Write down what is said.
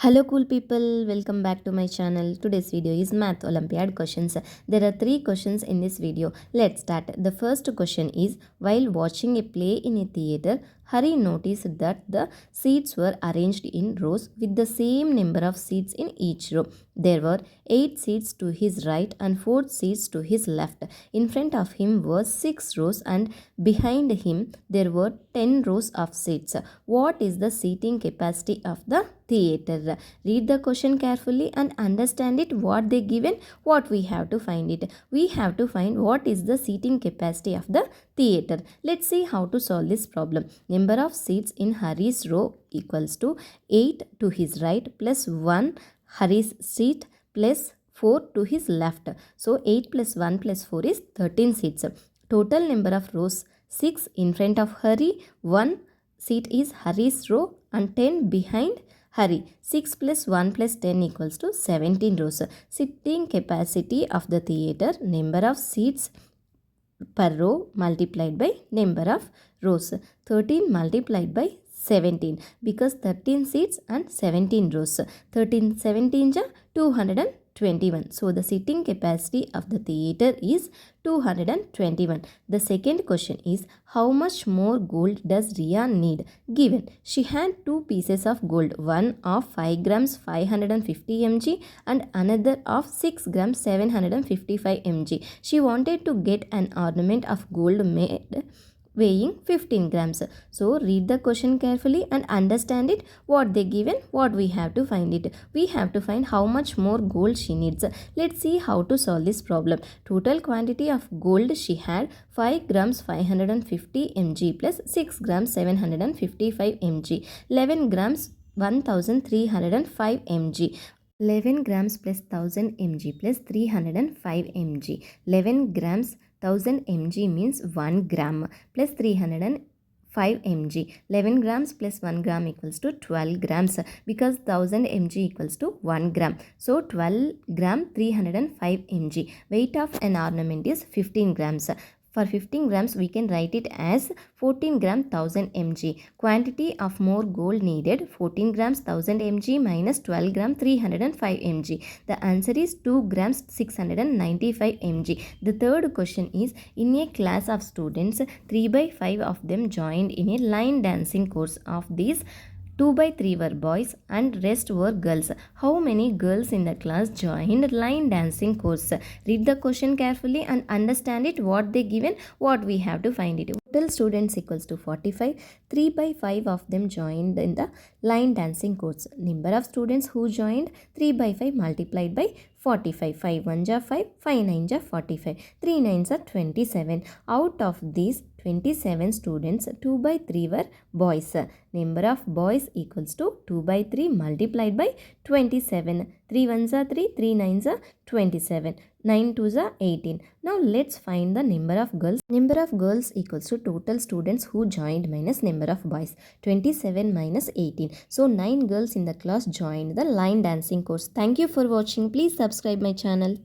Hello cool people, welcome back to my channel. Today's video is Math Olympiad questions. There are 3 questions in this video. Let's start. The first question is, while watching a play in a theater, Hari noticed that the seats were arranged in rows with the same number of seats in each row. There were 8 seats to his right and 4 seats to his left. In front of him were 6 rows and behind him there were 10 rows of seats. What is the seating capacity of the theater? Read the question carefully and understand it. What they given, what we have to find it. We have to find what is the seating capacity of the theater. Let's see how to solve this problem. Number of seats in Hari's row equals to 8 to his right plus 1 Hari's seat plus 4 to his left. So 8 plus 1 plus 4 is 13 seats. Total number of rows 6 in front of Hari, 1 seat is Hari's row and 10 behind Hari. 6 plus 1 plus 10 equals to 17 rows. Sitting capacity of the theater, number of seats per row multiplied by number of rows. 13 multiplied by 17 because 13 seats and 17 rows. 13 17 ja 221. So the seating capacity of the theater is 221. The second question is, how much more gold does Ria need? Given she had 2 pieces of gold, one of 5 grams 550 mg and another of 6 grams 755 mg. She wanted to get an ornament of gold made weighing 15 grams. So read the question carefully and understand it. What they given, what we have to find it. We have to find how much more gold she needs. Let's see how to solve this problem. Total quantity of gold she had 5 grams 550 mg plus 6 grams 755 mg. 11 grams 1305 mg. 11 grams plus 1000 mg plus 305 mg. 11 grams 1000 mg means 1 gram plus 305 mg. 11 grams plus 1 gram equals to 12 grams because 1000 mg equals to 1 gram. So 12 gram 305 mg. Weight of an ornament is 15 grams. For 15 grams, we can write it as 14 gram 1000 mg. Quantity of more gold needed 14 grams 1000 mg minus 12 gram 305 mg. The answer is 2 grams 695 mg. The third question is, in a class of students, 3 by 5 of them joined in a line dancing course. Of these, 2 by 3 were boys and rest were girls. How many girls in the class joined line dancing course? Read the question carefully and understand it. What they given, what we have to find it. Total students equals to 45. 3 by 5 of them joined in the line dancing course. Number of students who joined, 3 by 5 multiplied by 45. 5 1 ja 5, 5 9 ja 45. 3 9s are 27. Out of these 27 students, 2 by 3 were boys. Number of boys equals to 2 by 3 multiplied by 27. 3 1s are 3, 3 9s are 27. 9 2s are 18. Now let's find the number of girls. Number of girls equals to total students who joined minus number of boys. 27 minus 18. So 9 girls in the class joined the line dancing course. Thank you for watching. Please subscribe my channel.